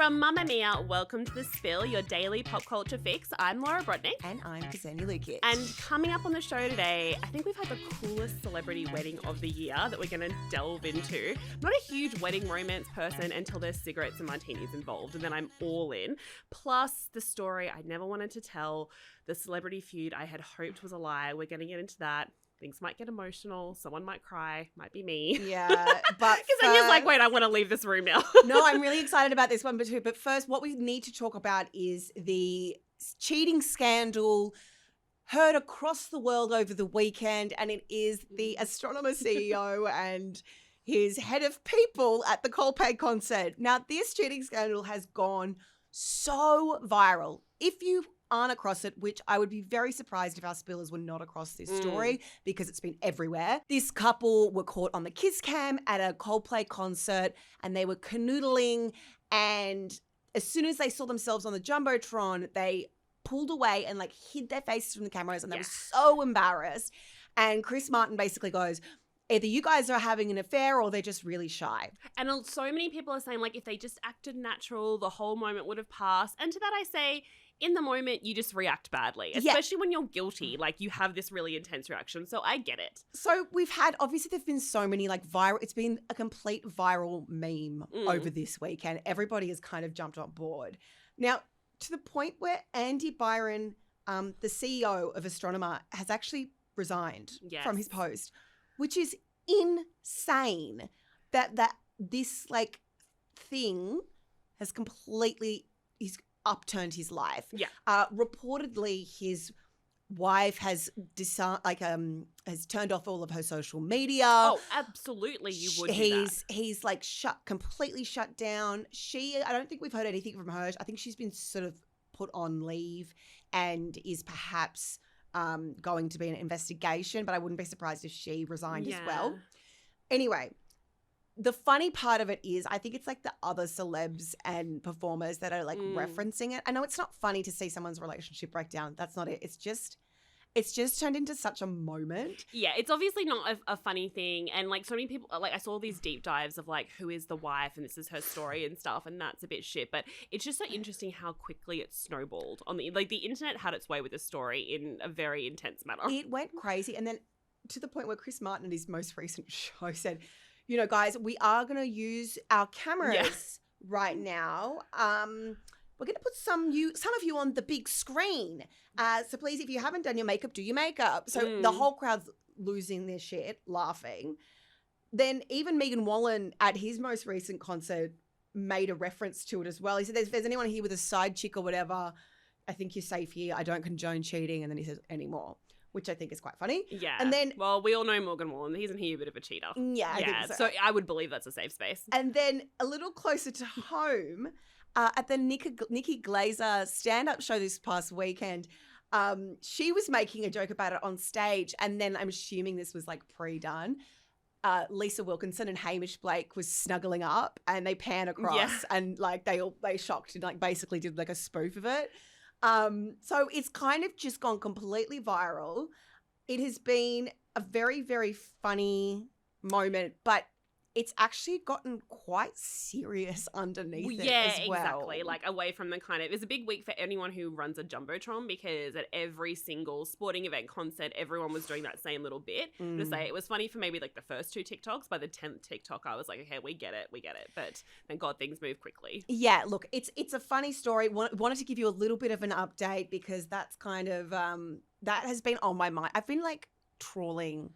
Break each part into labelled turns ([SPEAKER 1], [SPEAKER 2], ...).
[SPEAKER 1] From Mamamia, welcome to The Spill, your daily pop culture fix. I'm Laura Brodnick.
[SPEAKER 2] And I'm Ksenia Lukic.
[SPEAKER 1] And coming up on the show today, I think we've had the coolest celebrity wedding of the year that we're going to delve into. I'm not a huge wedding romance person until there's cigarettes and martinis involved, and then I'm all in. Plus, the story I never wanted to tell, the celebrity feud I had hoped was a lie. We're going to get into that. Things might get emotional. Someone might cry. Might be me.
[SPEAKER 2] Yeah, but
[SPEAKER 1] because then you're like, wait, I want to leave this room now.
[SPEAKER 2] No, I'm really excited about this one, but first, what we need to talk about is the cheating scandal heard across the world over the weekend, and it is the Astronomer CEO and his head of people at the Coldplay concert. Now, this cheating scandal has gone so viral. If you aren't across it, which I would be very surprised if our spillers were not across this story because it's been everywhere. This couple were caught on the kiss cam at a Coldplay concert and they were canoodling, and as soon as they saw themselves on the Jumbotron, they pulled away and like hid their faces from the cameras, and they were so embarrassed. And Chris Martin basically goes, either you guys are having an affair or they're just really shy.
[SPEAKER 1] And so many people are saying, like, if they just acted natural, the whole moment would have passed. And to that I say, in the moment, you just react badly, especially when you're guilty. Like, you have this really intense reaction. So I get it.
[SPEAKER 2] So we've had, obviously there've been so many like viral, it's been a complete viral meme over this week, and everybody has kind of jumped on board. Now, to the point where Andy Byron, the CEO of Astronomer, has actually resigned from his post, which is insane that this like thing has completely, he's upturned his life.
[SPEAKER 1] Yeah.
[SPEAKER 2] Reportedly, his wife has has turned off all of her social media.
[SPEAKER 1] Oh, absolutely, you would.
[SPEAKER 2] He's like completely shut down. I don't think we've heard anything from her. I think she's been sort of put on leave and is perhaps going to be an investigation, but I wouldn't be surprised if she resigned as well. Anyway, the funny part of it is I think it's like the other celebs and performers that are like referencing it. I know it's not funny to see someone's relationship break down. That's not it. It's just turned into such a moment.
[SPEAKER 1] Yeah, it's obviously not a funny thing. And like so many people, like I saw these deep dives of like who is the wife and this is her story and stuff, and that's a bit shit. But it's just so interesting how quickly it snowballed on the internet had its way with this story in a very intense manner.
[SPEAKER 2] It went crazy, and then to the point where Chris Martin in his most recent show said, you know, guys, we are going to use our cameras right now. We're going to put some of you on the big screen. So please, if you haven't done your makeup, do your makeup. So the whole crowd's losing their shit, laughing. Then even Megan Wallen at his most recent concert made a reference to it as well. He said, if there's anyone here with a side chick or whatever, I think you're safe here. I don't condone cheating. And then he says, anymore, which I think is quite funny.
[SPEAKER 1] Yeah.
[SPEAKER 2] And then,
[SPEAKER 1] well, we all know Morgan Wallen. Isn't he a bit of a cheater?
[SPEAKER 2] Yeah, I think
[SPEAKER 1] so I would believe that's a safe space.
[SPEAKER 2] And then a little closer to home, at the Nikki Glazer stand-up show this past weekend, she was making a joke about it on stage, and then I'm assuming this was like pre-done. Lisa Wilkinson and Hamish Blake was snuggling up, and they pan across, and like they shocked and like basically did like a spoof of it. So it's kind of just gone completely viral. It has been a very, very funny moment, but it's actually gotten quite serious underneath it as well.
[SPEAKER 1] Yeah, exactly. Like away from the kind of, it's a big week for anyone who runs a Jumbotron, because at every single sporting event, concert, everyone was doing that same little bit. To say it was funny for maybe like the first 2 TikToks. By the 10th TikTok, I was like, okay, we get it. But thank God things move quickly.
[SPEAKER 2] Yeah, look, it's a funny story. Wanted to give you a little bit of an update because that's kind of, that has been on my mind. I've been like trawling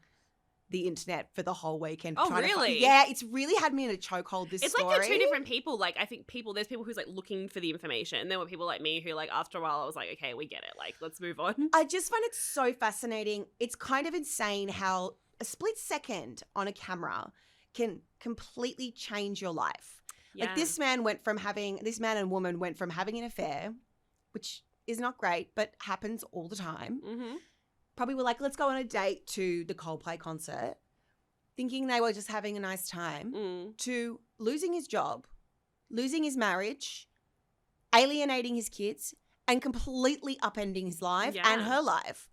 [SPEAKER 2] the internet for the whole weekend.
[SPEAKER 1] Oh, really?
[SPEAKER 2] Yeah, it's really had me in a chokehold, this story.
[SPEAKER 1] It's like they're 2 different people. Like, I think there's people who's like looking for the information, and there were people like me who like after a while I was like, okay, we get it. Like, let's move on.
[SPEAKER 2] I just find it so fascinating. It's kind of insane how a split second on a camera can completely change your life. Yeah. Like this man and woman went from having an affair, which is not great, but happens all the time.
[SPEAKER 1] Mm-hmm.
[SPEAKER 2] Probably were like, let's go on a date to the Coldplay concert, thinking they were just having a nice time, to losing his job, losing his marriage, alienating his kids, and completely upending his life and her life.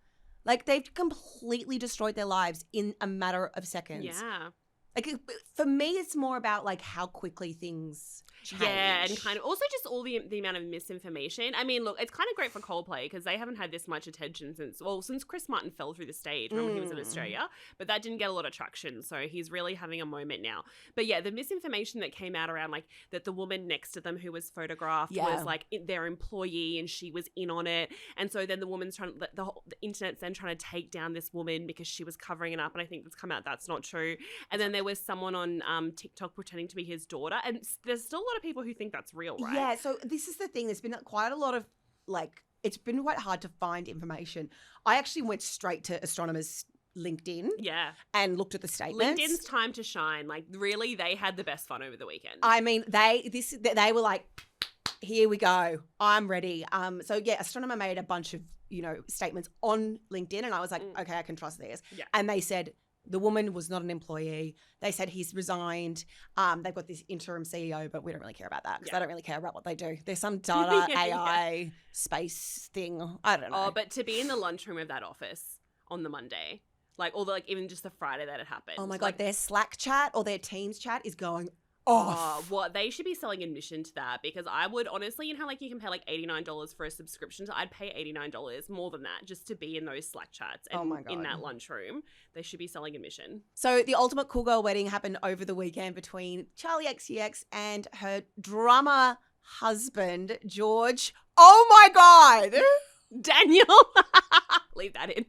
[SPEAKER 2] Like, they've completely destroyed their lives in a matter of seconds.
[SPEAKER 1] Yeah.
[SPEAKER 2] Like, for me, it's more about, like, how quickly things change.
[SPEAKER 1] Yeah, and kind of also just all the amount of misinformation. I mean, look, it's kind of great for Coldplay because they haven't had this much attention since Chris Martin fell through the stage when he was in Australia, but that didn't get a lot of traction, so he's really having a moment now. But yeah, the misinformation that came out around like that the woman next to them who was photographed was like their employee and she was in on it, and so then the woman's the internet's then trying to take down this woman because she was covering it up, and I think that's come out that's not true. And then there was someone on TikTok pretending to be his daughter, and there's still a lot of people who think that's real, right?
[SPEAKER 2] Yeah, so this is the thing. There's been quite a lot of like, it's been quite hard to find information. I actually went straight to Astronomer's LinkedIn and looked at the statements.
[SPEAKER 1] LinkedIn's time to shine. Like, really, they had the best fun over the weekend.
[SPEAKER 2] I mean, they were like, here we go. I'm ready. So yeah, Astronomer made a bunch of, statements on LinkedIn, and I was like, okay, I can trust this. Yeah. And they said the woman was not an employee. They said he's resigned. They've got this interim CEO, but we don't really care about that because I don't really care about what they do. There's some data, AI, space thing. I don't know.
[SPEAKER 1] Oh, but to be in the lunchroom of that office on the Monday, even just the Friday that it happened.
[SPEAKER 2] Oh my God, their Slack chat or their Teams chat is going off.
[SPEAKER 1] Oh, what? They should be selling admission to that, because I would honestly, you can pay like $89 for a subscription. So I'd pay $89 more than that just to be in those Slack chats and in that lunchroom. They should be selling admission.
[SPEAKER 2] So the ultimate cool girl wedding happened over the weekend between Charli XCX and her drummer husband, George. Oh my God.
[SPEAKER 1] Daniel. Leave that in.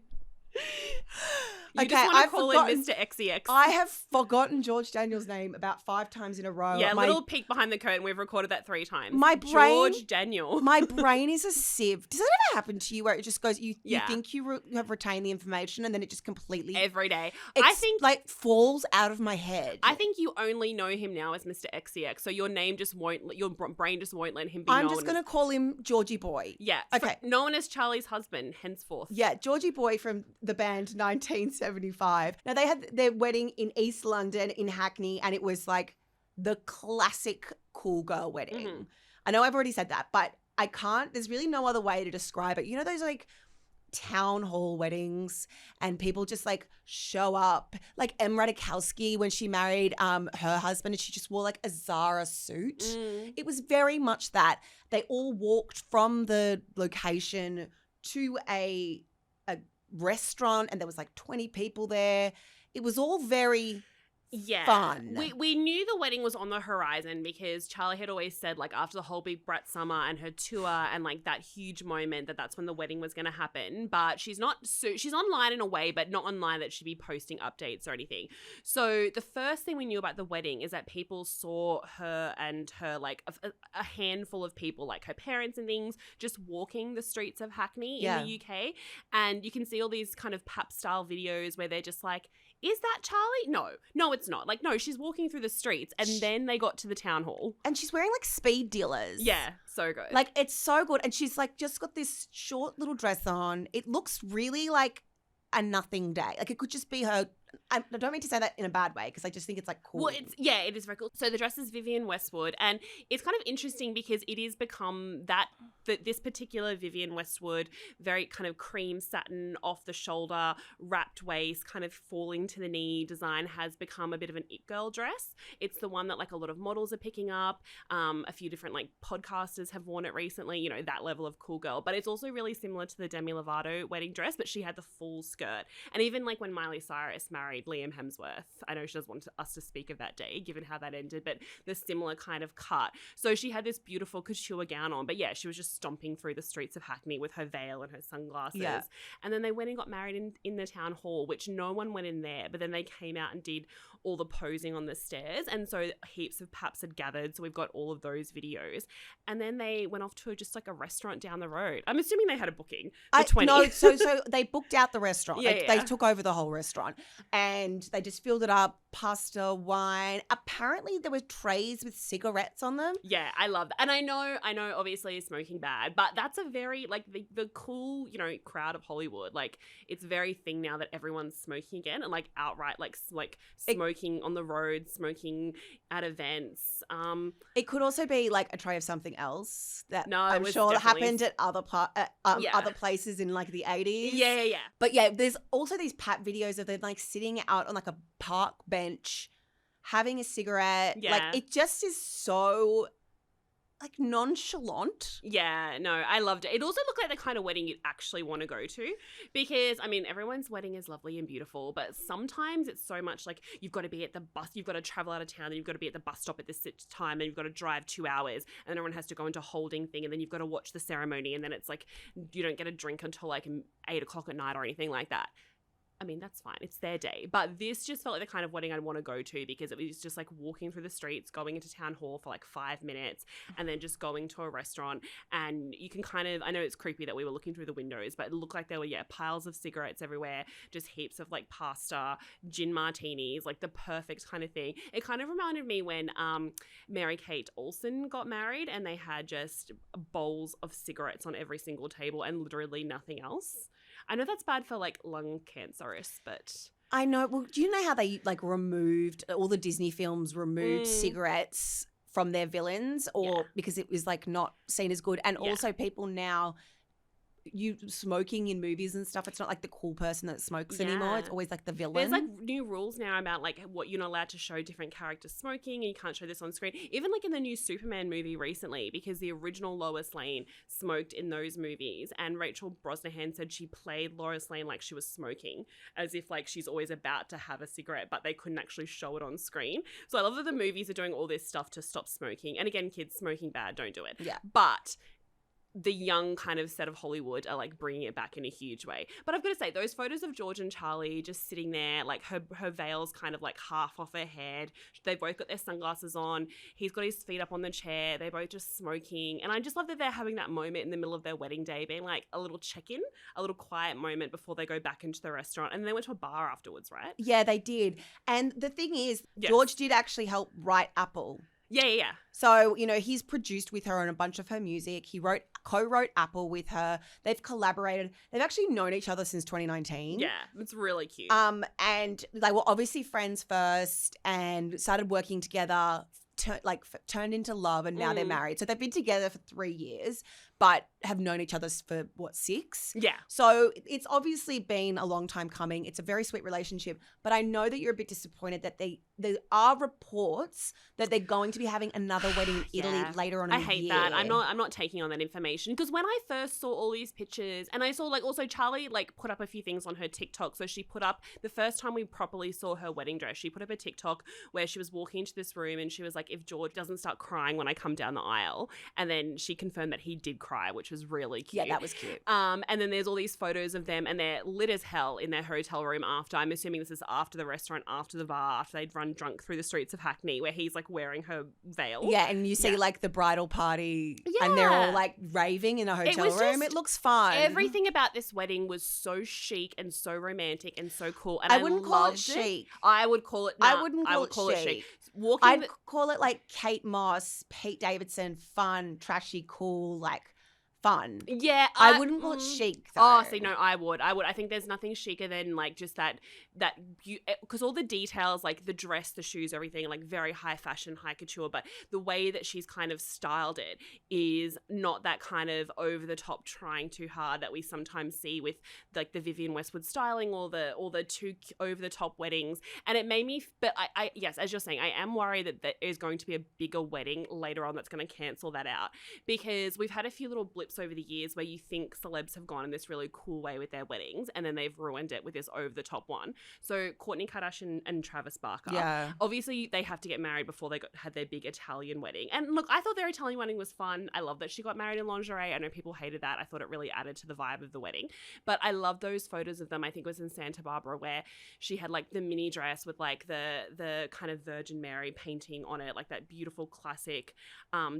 [SPEAKER 1] You just want to call him Mr. XCX.
[SPEAKER 2] I have forgotten George Daniel's name about 5 times in a row.
[SPEAKER 1] Yeah, little peek behind the curtain. We've recorded that 3 times.
[SPEAKER 2] George
[SPEAKER 1] Daniel.
[SPEAKER 2] My brain is a sieve. Does that ever happen to you where it just goes, you think you have retained the information and then it just completely...
[SPEAKER 1] Every day.
[SPEAKER 2] I think like falls out of my head.
[SPEAKER 1] I think you only know him now as Mr. XCX, so your brain just won't let him be
[SPEAKER 2] I'm just going to call him Georgie Boy.
[SPEAKER 1] Yeah.
[SPEAKER 2] Okay.
[SPEAKER 1] Known as Charlie's husband, henceforth.
[SPEAKER 2] Yeah, Georgie Boy from the band 1975. Now, they had their wedding in East London in Hackney, and it was like the classic cool girl wedding. Mm-hmm. I know I've already said that, but I can't, there's really no other way to describe it. You know those like town hall weddings and people just like show up, like Em Radikowski when she married her husband and she just wore like a Zara suit. It was very much that. They all walked from the location to a restaurant and there was like 20 people there. It was all very fun.
[SPEAKER 1] We knew the wedding was on the horizon because Charli had always said, like, after the whole Big Brat summer and her tour and like that huge moment that's when the wedding was going to happen. But she's online in a way, but not online that she'd be posting updates or anything. So the first thing we knew about the wedding is that people saw her and her, like a handful of people, like her parents and things, just walking the streets of Hackney in the UK. And you can see all these kind of pap style videos where they're just like, is that Charli? No, it's not. Like, no, she's walking through the streets, and then they got to the town hall.
[SPEAKER 2] And she's wearing, like, speed dealers.
[SPEAKER 1] Yeah, so good.
[SPEAKER 2] Like, it's so good. And she's, like, just got this short little dress on. It looks really like a nothing day. Like, it could just be her... I don't mean to say that in a bad way because I just think it's like cool.
[SPEAKER 1] Well, it is very cool. So the dress is Vivienne Westwood, and it's kind of interesting because it has become this particular Vivienne Westwood, very kind of cream satin, off the shoulder, wrapped waist, kind of falling to the knee design has become a bit of an it girl dress. It's the one that like a lot of models are picking up. A few different like podcasters have worn it recently. That level of cool girl, but it's also really similar to the Demi Lovato wedding dress, but she had the full skirt. And even like when Miley Cyrus married Liam Hemsworth, I know she doesn't want us to speak of that day given how that ended, but the similar kind of cut. So she had this beautiful couture gown on, but yeah, she was just stomping through the streets of Hackney with her veil and her sunglasses. Yeah. And then they went and got married in the town hall, which no one went in there, but then they came out and did all the posing on the stairs, and so heaps of paps had gathered, so we've got all of those videos. And then they went off to just like a restaurant down the road. I'm assuming they had a booking for 20.
[SPEAKER 2] No, so they booked out the restaurant. They took over the whole restaurant and they just filled it up, pasta, wine. Apparently there were trays with cigarettes on them.
[SPEAKER 1] Yeah, I love that. And I know obviously smoking bad, but that's a very like the cool, crowd of Hollywood. Like it's very thing now that everyone's smoking again and like outright like smoking on the road, smoking at events.
[SPEAKER 2] It could also be like a tray of something else that I'm sure
[SPEAKER 1] definitely...
[SPEAKER 2] happened at other places in like the 80s.
[SPEAKER 1] Yeah.
[SPEAKER 2] But yeah, there's also these pap videos of them like sitting out on like a park bench having a cigarette. Yeah. Like it just is so like nonchalant.
[SPEAKER 1] Yeah, no, I loved it. It also looked like the kind of wedding you'd actually want to go to because, I mean, everyone's wedding is lovely and beautiful, but sometimes it's so much like you've got to be at the bus, you've got to travel out of town, and you've got to be at the bus stop at this time, and you've got to drive 2 hours, and then everyone has to go into a holding thing, and then you've got to watch the ceremony, and then it's like you don't get a drink until like 8 o'clock at night or anything like that. I mean, that's fine. It's their day. But this just felt like the kind of wedding I'd want to go to because it was just like walking through the streets, going into town hall for like 5 minutes, and then just going to a restaurant. And you can kind of, I know it's creepy that we were looking through the windows, but it looked like there were, piles of cigarettes everywhere, just heaps of like pasta, gin martinis, like the perfect kind of thing. It kind of reminded me when Mary-Kate Olsen got married and they had just bowls of cigarettes on every single table and literally nothing else. I know that's bad for like lung cancerous, but
[SPEAKER 2] I know. Well, do you know how they like removed all the Disney films removed cigarettes from their villains or because it was like not seen as good? And also people now you smoking in movies and stuff, it's not like the cool person that smokes anymore. It's always like the villain.
[SPEAKER 1] There's like new rules now about like what you're not allowed to show different characters smoking and you can't show this on screen. Even like in the new Superman movie recently, because the original Lois Lane smoked in those movies and Rachel Brosnahan said she played Lois Lane like she was smoking as if like she's always about to have a cigarette, but they couldn't actually show it on screen. So I love that the movies are doing all this stuff to stop smoking. And again, kids, smoking bad, don't do it.
[SPEAKER 2] Yeah.
[SPEAKER 1] But the young kind of set of Hollywood are like bringing it back in a huge way. But I've got to say, those photos of George and Charli just sitting there, like her veil's kind of like half off her head. They both got their sunglasses on. He's got his feet up on the chair. They're both just smoking. And I just love that they're having that moment in the middle of their wedding day, being like a little check-in, a little quiet moment before they go back into the restaurant. And they went to a bar afterwards, right?
[SPEAKER 2] Yeah, they did. And the thing is, George did actually help write Apple.
[SPEAKER 1] Yeah.
[SPEAKER 2] So, he's produced with her on a bunch of her music. He co-wrote Apple with her. They've collaborated. They've actually known each other since 2019.
[SPEAKER 1] Yeah, it's really cute.
[SPEAKER 2] And they were obviously friends first and started working together, turned into love, and now they're married. So they've been together for 3 years, but have known each other for, 6?
[SPEAKER 1] Yeah.
[SPEAKER 2] So it's obviously been a long time coming. It's a very sweet relationship, but I know that you're a bit disappointed that there are reports that they're going to be having another wedding in Italy later on in the year.
[SPEAKER 1] I hate that. I'm not taking on that information because when I first saw all these pictures, and I saw like also Charli like put up a few things on her TikTok. So she put up the first time we properly saw her wedding dress, she put up a TikTok where she was walking into this room and she was like, if George doesn't start crying when I come down the aisle, and then she confirmed that he did cry, which was really cute.
[SPEAKER 2] Yeah, that was cute.
[SPEAKER 1] And then there's all these photos of them and they're lit as hell in their hotel room after. I'm assuming this is after the restaurant, after the bar, after they'd run drunk through the streets of Hackney, where he's like wearing her veil.
[SPEAKER 2] Yeah, and you see like the bridal party and they're all like raving in a hotel room. It looks fun.
[SPEAKER 1] Everything about this wedding was so chic and so romantic and so cool. And
[SPEAKER 2] I wouldn't call it chic.
[SPEAKER 1] I would call it
[SPEAKER 2] I wouldn't call it chic. I'd call it like Kate Moss, Pete Davidson, fun, trashy, cool, like fun.
[SPEAKER 1] Yeah.
[SPEAKER 2] I wouldn't call it chic though.
[SPEAKER 1] Oh, see, no, I would. I think there's nothing chicer than like just that because all the details, like the dress, the shoes, everything, like very high fashion, high couture, but the way that she's kind of styled it is not that kind of over the top trying too hard that we sometimes see with like the Vivienne Westwood styling or the too over the top weddings. And it made me, but I yes, as you're saying, I am worried that there is going to be a bigger wedding later on that's going to cancel that out because we've had a few little blips over the years where you think celebs have gone in this really cool way with their weddings and then they've ruined it with this over the top one. So Kourtney Kardashian and Travis Barker, obviously they have to get married before they had their big Italian wedding. And look, I thought their Italian wedding was fun. I love that she got married in lingerie. I know people hated that. I thought it really added to the vibe of the wedding. But I love those photos of them. I think it was in Santa Barbara where she had like the mini dress with like the kind of Virgin Mary painting on it, like that beautiful classic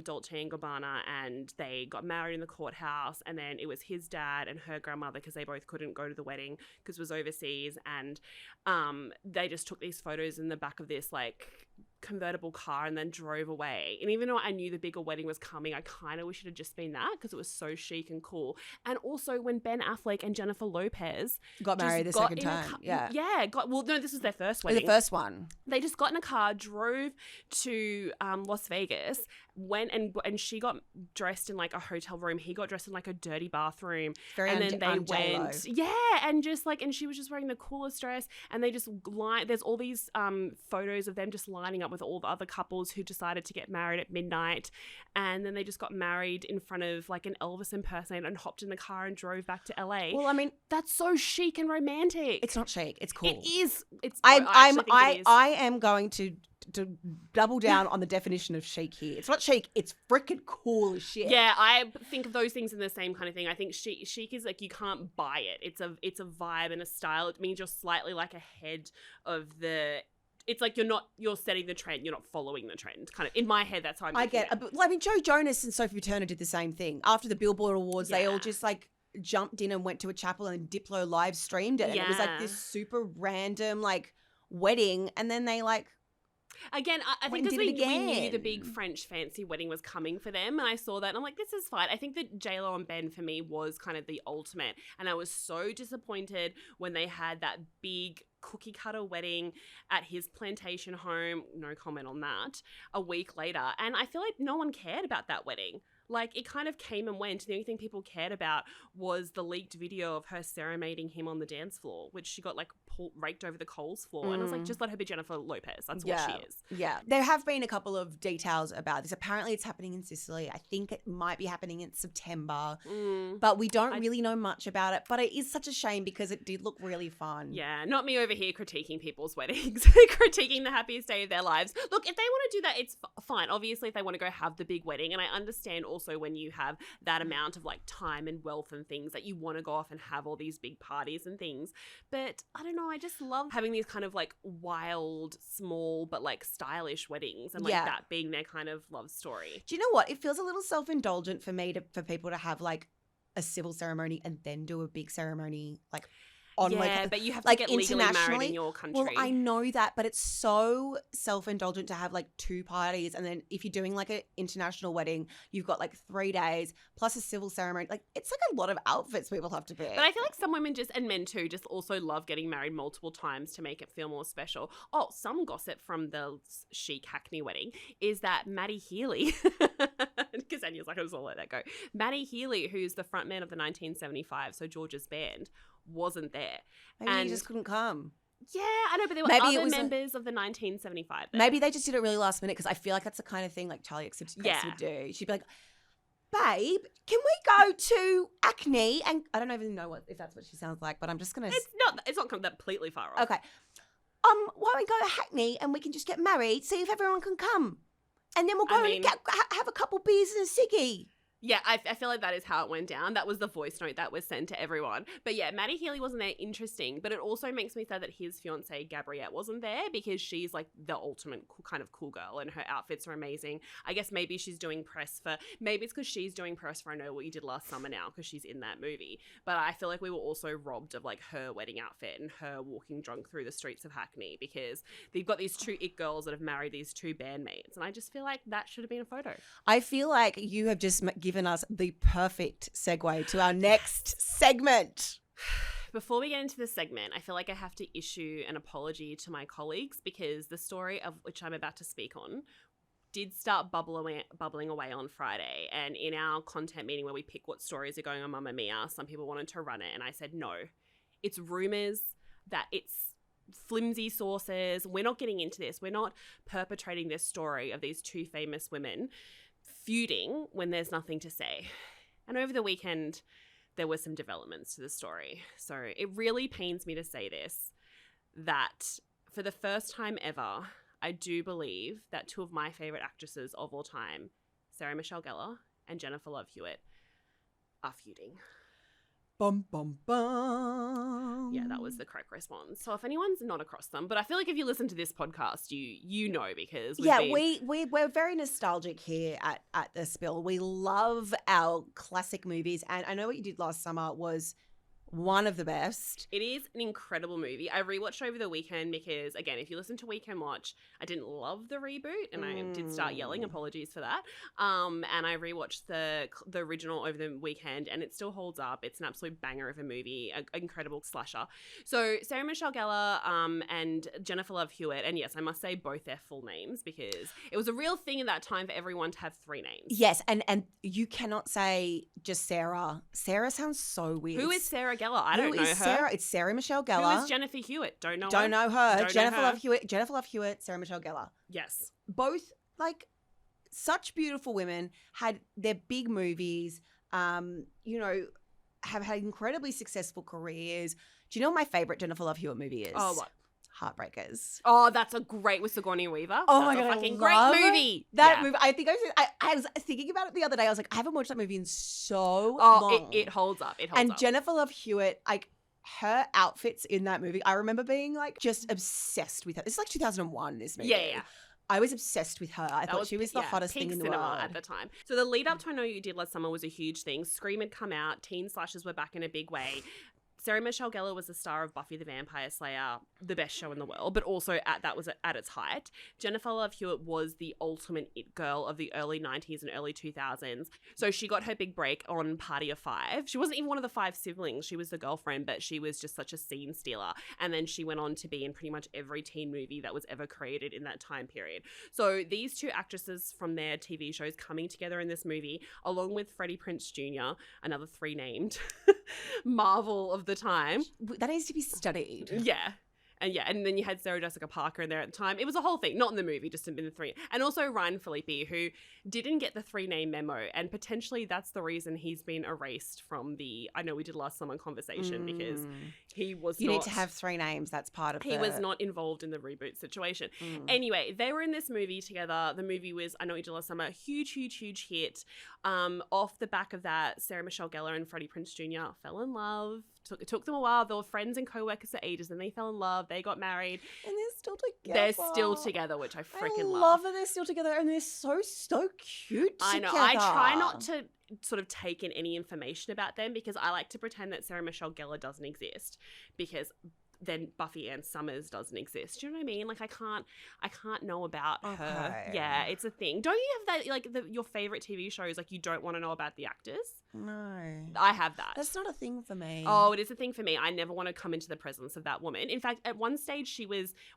[SPEAKER 1] Dolce & Gabbana, and they got married in the courthouse, and then it was his dad and her grandmother because they both couldn't go to the wedding because it was overseas, and they just took these photos in the back of this like convertible car and then drove away. And even though I knew the bigger wedding was coming, I kind of wish it had just been that because it was so chic and cool. And also when Ben Affleck and Jennifer Lopez
[SPEAKER 2] got married the second time.
[SPEAKER 1] This was their first wedding.
[SPEAKER 2] The first one.
[SPEAKER 1] They just got in a car, drove to Las Vegas, went and she got dressed in like a hotel room. He got dressed in like a dirty bathroom.
[SPEAKER 2] And then they went,
[SPEAKER 1] and just like, and she was just wearing the coolest dress, and they just there's all these photos of them just lining up with all the other couples who decided to get married at midnight. And then they just got married in front of like an Elvis impersonator and hopped in the car and drove back to LA.
[SPEAKER 2] Well, I mean,
[SPEAKER 1] that's so chic and romantic.
[SPEAKER 2] it's not chic. It's cool.
[SPEAKER 1] It is. It's.
[SPEAKER 2] I am going to double down on the definition of chic here. It's not chic. It's freaking cool as shit.
[SPEAKER 1] Yeah, I think of those things in the same kind of thing. I think chic is like you can't buy it. It's a vibe and a style. It means you're slightly like ahead of the. It's like you're setting the trend. You're not following the trend. Kind of in my head, that's how I'm.
[SPEAKER 2] I get. I mean, Joe Jonas and Sophie Turner did the same thing after the Billboard Awards. They all just like jumped in and went to a chapel and Diplo live streamed it. And it was like this super random like wedding, and then they like.
[SPEAKER 1] Again, I think because we knew the big French fancy wedding was coming for them, and I saw that and I'm like, this is fine. I think that J-Lo and Ben for me was kind of the ultimate, and I was so disappointed when they had that big cookie cutter wedding at his plantation home, no comment on that, a week later, and I feel like no one cared about that wedding. Like, it kind of came and went. The only thing people cared about was the leaked video of her serenading him on the dance floor, which she got, like, raked over the coals floor. And I was like, just let her be Jennifer Lopez. That's what she is.
[SPEAKER 2] Yeah. There have been a couple of details about this. Apparently, it's happening in Sicily. I think it might be happening in September. But we don't really know much about it. But it is such a shame because it did look really fun.
[SPEAKER 1] Yeah. Not me over here critiquing people's weddings, critiquing the happiest day of their lives. Look, if they want to do that, it's fine. Obviously, if they want to go have the big wedding. And I understand also when you have that amount of like time and wealth and things that you want to go off and have all these big parties and things. But I don't know, I just love having these kind of like wild, small, but like stylish weddings and like that being their kind of love story.
[SPEAKER 2] Do you know what? It feels a little self-indulgent for me for people to have like a civil ceremony and then do a big ceremony like on
[SPEAKER 1] but you have to get legally married in your country.
[SPEAKER 2] Well, I know that, but it's so self-indulgent to have like two parties, and then if you're doing like an international wedding, you've got like 3 days plus a civil ceremony. Like, it's like a lot of outfits people have to pick.
[SPEAKER 1] But I feel like some women just, and men too, just also love getting married multiple times to make it feel more special. Oh, some gossip from the chic Hackney wedding is that Maddie Healy, because Anya's like, I was all let that go. Maddie Healy, who's the frontman of the 1975, so George's band, wasn't there.
[SPEAKER 2] Maybe he just couldn't come.
[SPEAKER 1] Yeah, I know, but there were other members of the 1975 there.
[SPEAKER 2] Maybe they just did it really last minute because I feel like that's the kind of thing like Charli XCX would do. She'd be like, babe, can we go to Acne? And I don't even know if that's what she sounds like, but I'm just going to...
[SPEAKER 1] It's not completely far off.
[SPEAKER 2] Okay. Why don't we go to Hackney and we can just get married, see if everyone can come. And then we'll go and have a couple beers and a ciggy.
[SPEAKER 1] Yeah, I feel like that is how it went down. That was the voice note that was sent to everyone. But yeah, Maddie Healy wasn't there. Interesting. But it also makes me sad that his fiancée, Gabriette, wasn't there because she's like the ultimate kind of cool girl and her outfits are amazing. I guess maybe she's doing press for, maybe it's because she's doing press for I Know What You Did Last Summer now because she's in that movie. But I feel like we were also robbed of like her wedding outfit and her walking drunk through the streets of Hackney because they've got these two it girls that have married these two bandmates. And I just feel like that should have been a photo.
[SPEAKER 2] I feel like you have just given us the perfect segue to our next segment.
[SPEAKER 1] Before we get into the segment, I feel like I have to issue an apology to my colleagues because the story of which I'm about to speak on did start bubbling away on Friday. And in our content meeting where we pick what stories are going on Mamamia, some people wanted to run it. And I said, no, it's rumors that it's flimsy sources. We're not getting into this. We're not perpetrating this story of these two famous women feuding when there's nothing to say. And over the weekend, there were some developments to the story. So it really pains me to say this, that for the first time ever, I do believe that two of my favorite actresses of all time, Sarah Michelle Gellar and Jennifer Love Hewitt, are feuding.
[SPEAKER 2] Bum, bum, bum.
[SPEAKER 1] Yeah, that was the correct response. So if anyone's not across them, but I feel like if you listen to this podcast, you know because
[SPEAKER 2] we're very nostalgic here at The Spill. We love our classic movies, and I Know What You Did Last Summer was one of the best.
[SPEAKER 1] It is an incredible movie. I rewatched over the weekend because, again, if you listen to Weekend Watch, I didn't love the reboot and I did start yelling. Apologies for that. And I rewatched the original over the weekend and it still holds up. It's an absolute banger of a movie, an incredible slasher. So Sarah Michelle Gellar and Jennifer Love Hewitt, and yes, I must say both their full names because it was a real thing at that time for everyone to have three names.
[SPEAKER 2] Yes, and you cannot say just Sarah. Sarah sounds so weird.
[SPEAKER 1] Who is Sarah Gellar? I don't know her.
[SPEAKER 2] Sarah? It's Sarah Michelle Gellar.
[SPEAKER 1] Who is Jennifer Hewitt? Don't know her.
[SPEAKER 2] Don't know her.
[SPEAKER 1] Don't
[SPEAKER 2] Jennifer
[SPEAKER 1] know her.
[SPEAKER 2] Love Hewitt. Jennifer Love Hewitt. Sarah Michelle Gellar.
[SPEAKER 1] Yes.
[SPEAKER 2] Both like such beautiful women, had their big movies. You know, have had incredibly successful careers. Do you know what my favorite Jennifer Love Hewitt movie is?
[SPEAKER 1] Oh, what?
[SPEAKER 2] Heartbreakers.
[SPEAKER 1] Oh, that's a great with Sigourney Weaver.
[SPEAKER 2] Oh
[SPEAKER 1] That's
[SPEAKER 2] my
[SPEAKER 1] a
[SPEAKER 2] God,
[SPEAKER 1] fucking
[SPEAKER 2] I love
[SPEAKER 1] great movie.
[SPEAKER 2] That movie, I think I was thinking about it the other day. I was like, I haven't watched that movie in so long.
[SPEAKER 1] It holds up. It holds
[SPEAKER 2] and
[SPEAKER 1] up.
[SPEAKER 2] Jennifer Love Hewitt, like her outfits in that movie, I remember being like just obsessed with her. It's like 2001, this movie.
[SPEAKER 1] Yeah.
[SPEAKER 2] I was obsessed with her. I thought she was the hottest
[SPEAKER 1] peak
[SPEAKER 2] thing in the
[SPEAKER 1] cinema
[SPEAKER 2] world.
[SPEAKER 1] at the time. So the lead up to I Know You Did Last Summer was a huge thing. Scream had come out. Teen slashers were back in a big way. Sarah Michelle Gellar was the star of Buffy the Vampire Slayer, the best show in the world, but also that was at its height. Jennifer Love Hewitt was the ultimate it girl of the early 90s and early 2000s. So she got her big break on Party of Five. She wasn't even one of the 5 siblings. She was the girlfriend, but she was just such a scene stealer. And then she went on to be in pretty much every teen movie that was ever created in that time period. So these two actresses from their TV shows coming together in this movie, along with Freddie Prinze Jr., another 3 named Marvel of the time.
[SPEAKER 2] That needs to be studied.
[SPEAKER 1] Yeah. And then you had Sarah Jessica Parker in there at the time. It was a whole thing, not in the movie, just in the 3. And also Ryan Phillippe, who didn't get the 3-name memo. And potentially that's the reason he's been erased from the I Know We Did Last Summer conversation because he was
[SPEAKER 2] You need to have 3 names. That's part of
[SPEAKER 1] He was not involved in the reboot situation. Anyway, they were in this movie together. The movie was I Know We Did Last Summer. Huge hit. Off the back of that, Sarah Michelle Gellar and Freddie Prinze Jr. fell in love. It took them a while. They were friends and co-workers for ages, and they fell in love. They got married.
[SPEAKER 2] And they're still together.
[SPEAKER 1] They're still together, which I freaking love.
[SPEAKER 2] I love that they're still together, and they're so cute
[SPEAKER 1] I know.
[SPEAKER 2] together.
[SPEAKER 1] I try not to sort of take in any information about them because I like to pretend that Sarah Michelle Gellar doesn't exist because then Buffy Ann Summers doesn't exist. Do you know what I mean? Like I can't know about her. Yeah, it's a thing. Don't you have that like your favorite TV shows like you don't want to know about the actors?
[SPEAKER 2] No.
[SPEAKER 1] I have that.
[SPEAKER 2] That's not a thing for me.
[SPEAKER 1] Oh, it is a thing for me. I never want to come into the presence of that woman. In fact, at one stage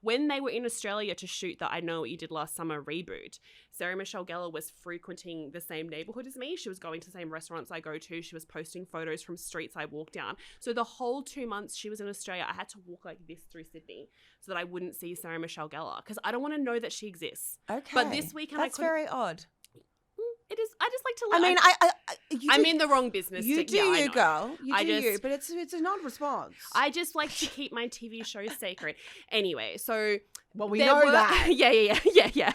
[SPEAKER 1] when they were in Australia to shoot the I Know What You Did Last Summer reboot, Sarah Michelle Gellar was frequenting the same neighborhood as me. She was going to the same restaurants I go to. She was posting photos from streets I walk down. So the whole 2 months she was in Australia, I had to walk like this through Sydney so that I wouldn't see Sarah Michelle Gellar because I don't want to know that she exists.
[SPEAKER 2] Okay.
[SPEAKER 1] But this weekend
[SPEAKER 2] that's very odd.
[SPEAKER 1] It is. I just like to.
[SPEAKER 2] I mean,
[SPEAKER 1] I'm in the wrong business.
[SPEAKER 2] You do, you girl. You do, you. But it's a non-response.
[SPEAKER 1] I just like to keep my TV shows sacred. Anyway, so
[SPEAKER 2] we know that.
[SPEAKER 1] Yeah.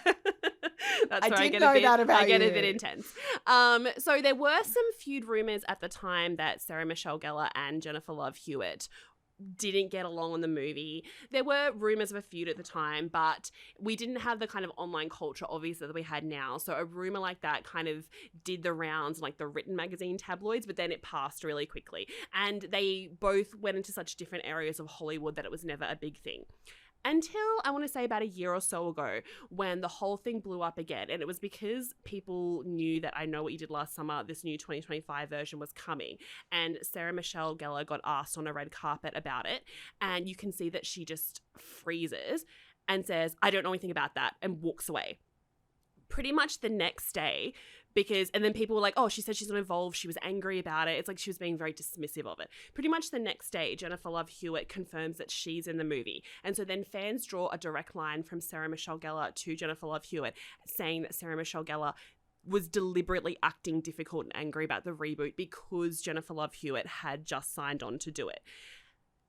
[SPEAKER 1] That's where I get a bit intense. So there were some feud rumors at the time that Sarah Michelle Gellar and Jennifer Love Hewitt didn't get along on the movie. There were rumors of a feud at the time, but we didn't have the kind of online culture, obviously, that we had now. So a rumor like that kind of did the rounds in like the written magazine tabloids, but then it passed really quickly. And they both went into such different areas of Hollywood that it was never a big thing. Until I want to say about a year or so ago when the whole thing blew up again. And it was because people knew that I Know What You Did Last Summer, this new 2025 version was coming. And Sarah Michelle Gellar got asked on a red carpet about it. And you can see that she just freezes and says, I don't know anything about that, and walks away. Pretty much the next day, and then people were like, oh, she said she's not involved. She was angry about it. It's like she was being very dismissive of it. Pretty much the next day, Jennifer Love Hewitt confirms that she's in the movie. And so then fans draw a direct line from Sarah Michelle Gellar to Jennifer Love Hewitt saying that Sarah Michelle Gellar was deliberately acting difficult and angry about the reboot because Jennifer Love Hewitt had just signed on to do it.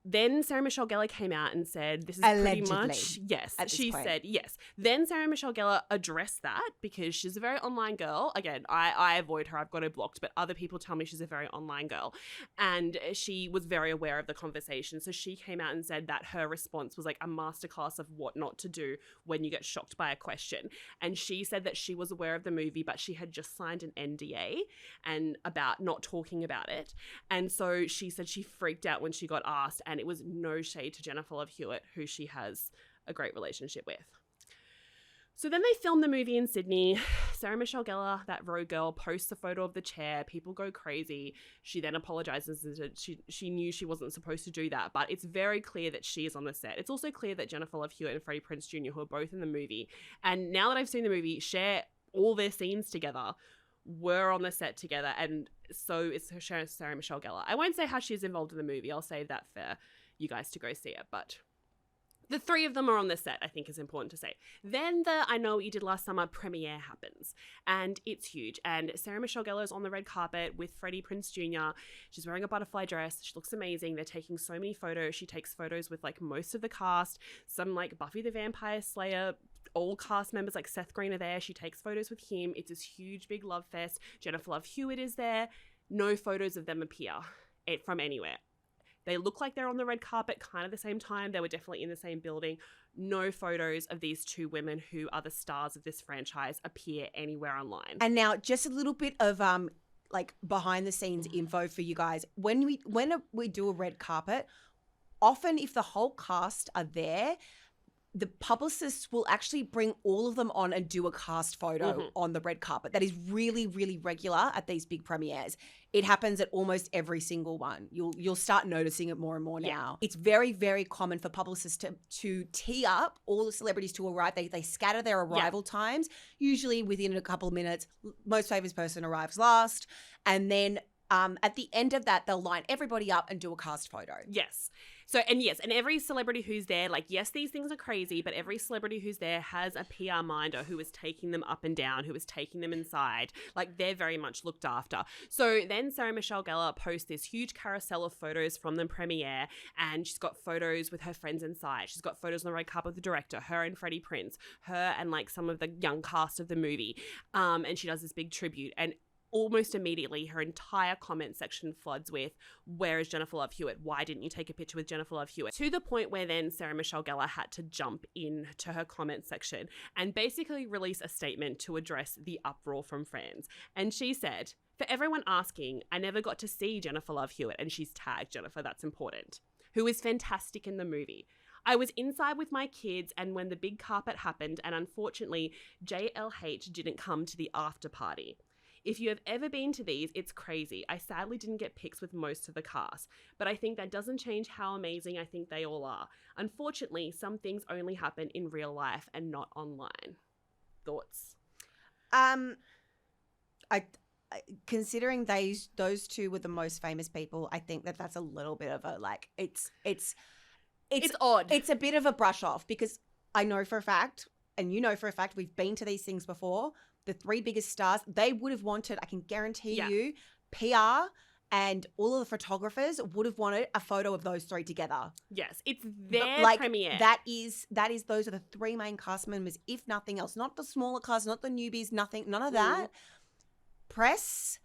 [SPEAKER 1] Then Sarah Michelle Gellar came out and said, this is
[SPEAKER 2] allegedly,
[SPEAKER 1] pretty much, yes, she said yes. Then Sarah Michelle Gellar addressed that because she's a very online girl. Again, I avoid her. I've got her blocked, but other people tell me she's a very online girl. And she was very aware of the conversation. So she came out and said that her response was like a masterclass of what not to do when you get shocked by a question. And she said that she was aware of the movie, but she had just signed an NDA and about not talking about it. And so she said she freaked out when she got asked. And it was no shade to Jennifer Love Hewitt, who she has a great relationship with. So then they filmed the movie in Sydney. Sarah Michelle Gellar, that road girl, posts a photo of the chair. People go crazy. She then apologizes and said she knew she wasn't supposed to do that. But it's very clear that she is on the set. It's also clear that Jennifer Love Hewitt and Freddie Prinze Jr., who are both in the movie, and now that I've seen the movie, share all their scenes together were on the set together, and so is Sarah Michelle Gellar. I won't say how she's involved in the movie. I'll save that for you guys to go see it, but the three of them are on the set, I think is important to say. Then the I Know What You Did Last Summer premiere happens, and it's huge. And Sarah Michelle Gellar is on the red carpet with Freddie Prinze Jr. She's wearing a butterfly dress. She looks amazing. They're taking so many photos. She takes photos with like most of the cast, some like Buffy the Vampire Slayer, all cast members like Seth Green are there. She takes photos with him. It's this huge, big love fest. Jennifer Love Hewitt is there. No photos of them appear from anywhere. They look like they're on the red carpet kind of the same time. They were definitely in the same building. No photos of these two women who are the stars of this franchise appear anywhere online.
[SPEAKER 2] And now just a little bit of like behind the scenes info for you guys. When we do a red carpet, often if the whole cast are there, the publicists will actually bring all of them on and do a cast photo on the red carpet. That is really, really regular at these big premieres. It happens at almost every single one. You'll start noticing it more and more now. It's very, very common for publicists to tee up all the celebrities to arrive. They scatter their arrival times, usually within a couple of minutes. Most famous person arrives last. And then at the end of that, they'll line everybody up and do a cast photo.
[SPEAKER 1] Yes. So, and every celebrity who's there, like, yes, these things are crazy, but every celebrity who's there has a PR minder who is taking them up and down, who is taking them inside. Like, they're very much looked after. So then Sarah Michelle Gellar posts this huge carousel of photos from the premiere, and she's got photos with her friends inside. She's got photos on the red carpet of the director, her and Freddie Prinze, her and, like, some of the young cast of the movie. And she does this big tribute, and almost immediately, her entire comment section floods with, where is Jennifer Love Hewitt? Why didn't you take a picture with Jennifer Love Hewitt? To the point where then Sarah Michelle Gellar had to jump into her comment section and basically release a statement to address the uproar from fans. And she said, for everyone asking, I never got to see Jennifer Love Hewitt, and she's tagged Jennifer, that's important, who is fantastic in the movie. I was inside with my kids, and when the big carpet happened, and unfortunately, JLH didn't come to the after party. If you have ever been to these, it's crazy. I sadly didn't get pics with most of the cast, but I think that doesn't change how amazing I think they all are. Unfortunately, some things only happen in real life and not online. Thoughts?
[SPEAKER 2] Considering those two were the most famous people, I think that's a little bit of a like it's
[SPEAKER 1] odd.
[SPEAKER 2] It's a bit of a brush off, because I know for a fact, and you know for a fact, we've been to these things before. The three biggest stars, they would have wanted, I can guarantee you, PR and all of the photographers would have wanted a photo of those three together.
[SPEAKER 1] Yes, it's their premiere.
[SPEAKER 2] Those are the three main cast members, if nothing else. Not the smaller cast, not the newbies, nothing, none of that. Press,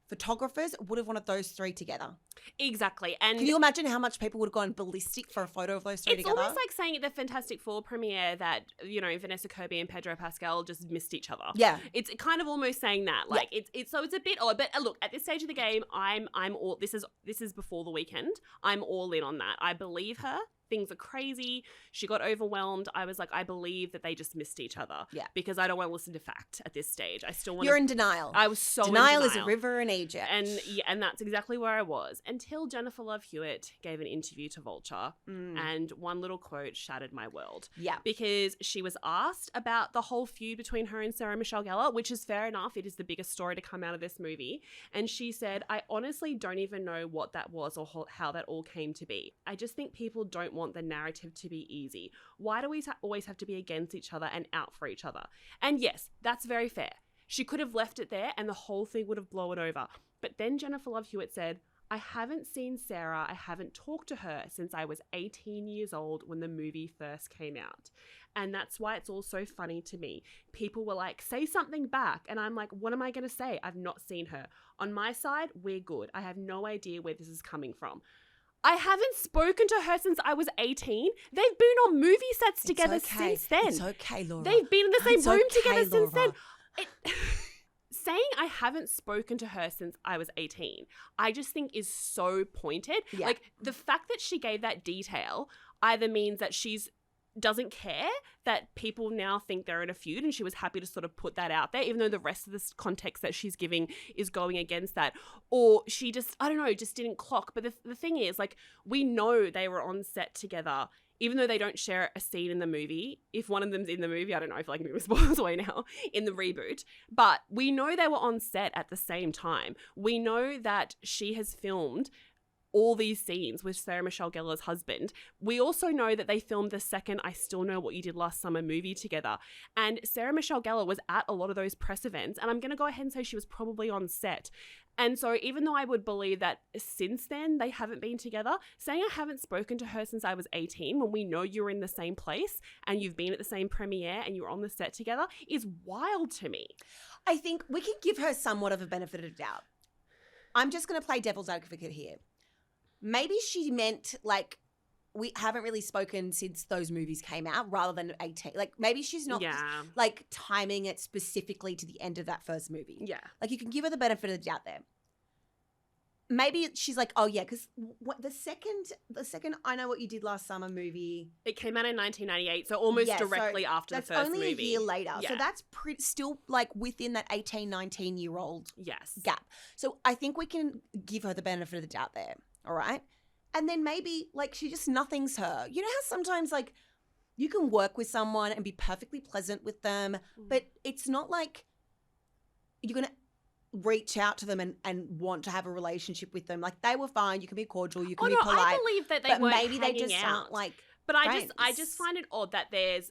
[SPEAKER 2] photographers would have wanted those three together.
[SPEAKER 1] Exactly. And
[SPEAKER 2] can you imagine how much people would have gone ballistic for a photo of those three together?
[SPEAKER 1] It's almost like saying at the Fantastic Four premiere that, Vanessa Kirby and Pedro Pascal just missed each other.
[SPEAKER 2] Yeah.
[SPEAKER 1] It's kind of almost saying that. Like, it's a bit odd. But look, at this stage of the game, I'm all, this is before the weekend. I'm all in on that. I believe her. Things are crazy. She got overwhelmed. I was like, I believe that they just missed each other.
[SPEAKER 2] Yeah.
[SPEAKER 1] Because I don't want to listen to fact at this stage. I still want
[SPEAKER 2] You're in denial.
[SPEAKER 1] I was so
[SPEAKER 2] denial
[SPEAKER 1] in
[SPEAKER 2] is a river in Egypt.
[SPEAKER 1] And that's exactly where I was until Jennifer Love Hewitt gave an interview to Vulture, and one little quote shattered my world.
[SPEAKER 2] Yeah.
[SPEAKER 1] Because she was asked about the whole feud between her and Sarah Michelle Gellar, which is fair enough. It is the biggest story to come out of this movie. And she said, I honestly don't even know what that was or how that all came to be. I just think people don't want the narrative to be easy. Why do we always have to be against each other and out for each other? And yes, that's very fair. She could have left it there and the whole thing would have blown over. But then Jennifer Love Hewitt said, I haven't seen Sarah, I haven't talked to her since I was 18 years old when the movie first came out. And that's why it's all so funny to me. People were like, say something back. And I'm like, what am I going to say? I've not seen her. On my side, we're good. I have no idea where this is coming from. I haven't spoken to her since I was 18. They've been on movie sets together since then.
[SPEAKER 2] It's okay, Laura.
[SPEAKER 1] They've been in the same room together since then. Saying I haven't spoken to her since I was 18, I just think is so pointed.
[SPEAKER 2] Yeah.
[SPEAKER 1] Like, the fact that she gave that detail either means that doesn't care that people now think they're in a feud, and she was happy to sort of put that out there, even though the rest of this context that she's giving is going against that. Or she just, I don't know, just didn't clock. But the thing is, like, we know they were on set together even though they don't share a scene in the movie, if one of them's in the movie, I don't know, I feel like I'm giving spoilers away now, in the reboot, but we know they were on set at the same time. We know that she has filmed all these scenes with Sarah Michelle Gellar's husband. We also know that they filmed the second I Still Know What You Did Last Summer movie together. And Sarah Michelle Gellar was at a lot of those press events, and I'm going to go ahead and say she was probably on set. And so even though I would believe that since then they haven't been together, saying I haven't spoken to her since I was 18 when we know you're in the same place and you've been at the same premiere and you're on the set together is wild to me.
[SPEAKER 2] I think we can give her somewhat of a benefit of doubt. I'm just going to play devil's advocate here. Maybe she meant like we haven't really spoken since those movies came out rather than 18. Like maybe she's not like timing it specifically to the end of that first movie.
[SPEAKER 1] Yeah.
[SPEAKER 2] Like you can give her the benefit of the doubt there. Maybe she's like, oh yeah, because the second I Know What You Did Last Summer movie.
[SPEAKER 1] It came out in 1998, so almost directly after the first movie.
[SPEAKER 2] That's only a year later.
[SPEAKER 1] Yeah.
[SPEAKER 2] So that's still like within that 18, 19-year-old gap. So I think we can give her the benefit of the doubt there. All right. And then maybe like she just nothings her. You know how sometimes like you can work with someone and be perfectly pleasant with them, but it's not like you're going to reach out to them and want to have a relationship with them. Like they were fine. You can be cordial. You can be polite.
[SPEAKER 1] I believe that they weren't
[SPEAKER 2] maybe
[SPEAKER 1] hanging
[SPEAKER 2] they just
[SPEAKER 1] out.
[SPEAKER 2] aren't like
[SPEAKER 1] But
[SPEAKER 2] friends.
[SPEAKER 1] I just find it odd that there's,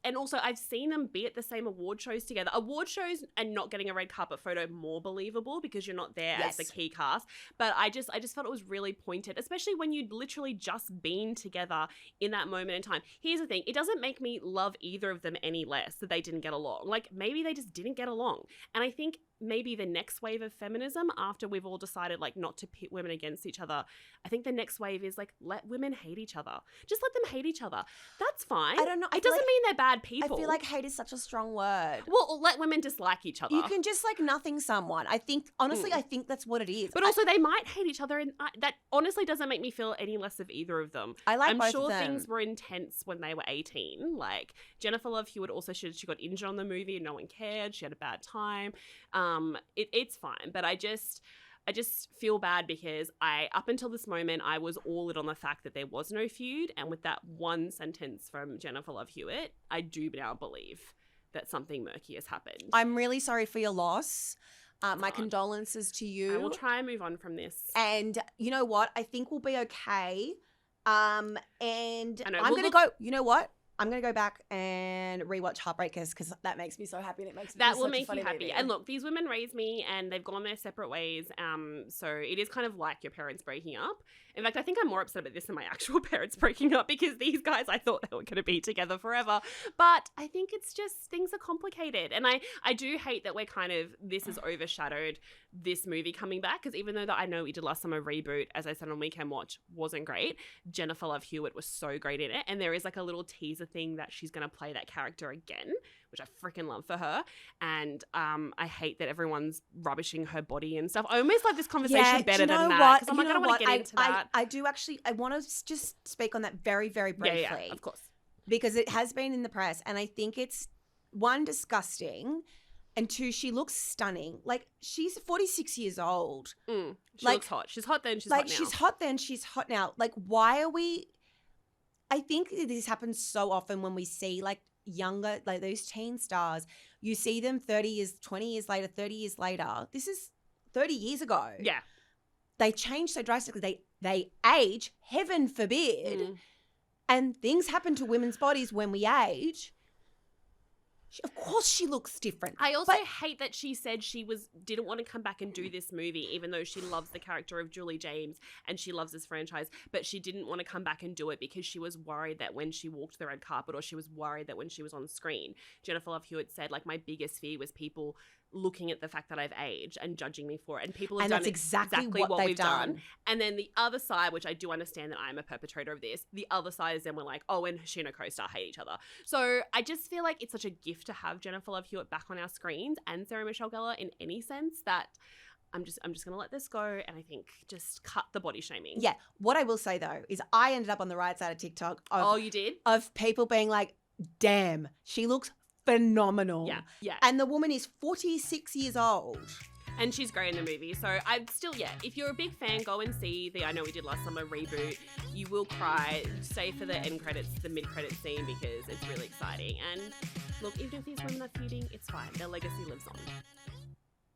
[SPEAKER 1] and also I've seen them be at the same award shows together. Award shows and not getting a red carpet photo more believable because you're not there as the key cast. But I just felt it was really pointed, especially when you'd literally just been together in that moment in time. Here's the thing. It doesn't make me love either of them any less that they didn't get along. Like maybe they just didn't get along. And I think maybe the next wave of feminism, after we've all decided like not to pit women against each other, I think the next wave is like let women hate each other. Just let them hate each other. That's fine.
[SPEAKER 2] I don't know.
[SPEAKER 1] It doesn't mean they're bad people.
[SPEAKER 2] I feel like hate is such a strong word.
[SPEAKER 1] Well, let women dislike each other.
[SPEAKER 2] You can just like nothing someone. I think honestly, I think that's what it is.
[SPEAKER 1] But also they might hate each other, and that honestly doesn't make me feel any less of either of them.
[SPEAKER 2] I'm both
[SPEAKER 1] sure
[SPEAKER 2] of them.
[SPEAKER 1] Things were intense when they were 18. Like Jennifer Love Hewitt also she got injured on the movie and no one cared. She had a bad time. It's fine, but I just feel bad because up until this moment, I was all in on the fact that there was no feud. And with that one sentence from Jennifer Love Hewitt, I do now believe that something murky has happened.
[SPEAKER 2] I'm really sorry for your loss. My condolences to you.
[SPEAKER 1] I will try and move on from this.
[SPEAKER 2] And you know what? I think we'll be okay. And I'm going to go, you know what? I'm going to go back and rewatch Heartbreakers because that makes me so happy and it makes me
[SPEAKER 1] that
[SPEAKER 2] feel
[SPEAKER 1] will
[SPEAKER 2] such
[SPEAKER 1] make
[SPEAKER 2] a funny
[SPEAKER 1] you happy.
[SPEAKER 2] movie.
[SPEAKER 1] And look, these women raised me and they've gone their separate ways. So it is kind of like your parents breaking up. In fact, I think I'm more upset about this than my actual parents breaking up because these guys, I thought they were going to be together forever. But I think it's just things are complicated. And I do hate that this has overshadowed this movie coming back because even though that I Know What You Did Last Summer reboot, as I said on Weekend Watch, wasn't great, Jennifer Love Hewitt was so great in it. And there is like a little teaser thing that she's going to play that character again, which I freaking love for her. And I hate that everyone's rubbishing her body and stuff. I almost like this conversation better than that because I'm like, I don't want to get into that.
[SPEAKER 2] I do actually, I want to just speak on that very, very briefly.
[SPEAKER 1] Yeah, of course.
[SPEAKER 2] Because it has been in the press and I think it's, one, disgusting, and two, she looks stunning. Like, she's 46 years old.
[SPEAKER 1] She looks hot. She's hot then, she's hot now.
[SPEAKER 2] She's hot then, she's hot now. Like, why are we... I think this happens so often when we see, like, younger, like, those teen stars. You see them 30 years, 20 years later, 30 years later. This is 30 years ago.
[SPEAKER 1] Yeah.
[SPEAKER 2] They change so drastically. They age, heaven forbid, and things happen to women's bodies when we age. Of course she looks different.
[SPEAKER 1] I also hate that she said she didn't want to come back and do this movie, even though she loves the character of Julie James and she loves this franchise, but she didn't want to come back and do it because she was worried that when she walked the red carpet, or she was worried that when she was on screen, Jennifer Love Hewitt said, like, my biggest fear was people looking at the fact that I've aged and judging me for it. And people have done
[SPEAKER 2] that's exactly what they've
[SPEAKER 1] we've done. And then the other side, which I do understand that I'm a perpetrator of this, the other side is then we're like, oh, and she and her co-star hate each other. So I just feel like it's such a gift to have Jennifer Love Hewitt back on our screens and Sarah Michelle Gellar in any sense that I'm just going to let this go, and I think just cut the body shaming.
[SPEAKER 2] Yeah. What I will say, though, is I ended up on the right side of TikTok.
[SPEAKER 1] Oh, you did?
[SPEAKER 2] Of people being like, damn, she looks phenomenal.
[SPEAKER 1] Yeah.
[SPEAKER 2] And the woman is 46 years old.
[SPEAKER 1] And she's great in the movie. So I'd still, if you're a big fan, go and see the I Know We Did Last Summer reboot. You will cry. Stay for the end credits, the mid-credits scene, because it's really exciting. And look, even if these women are feuding, it's fine. Their legacy lives on.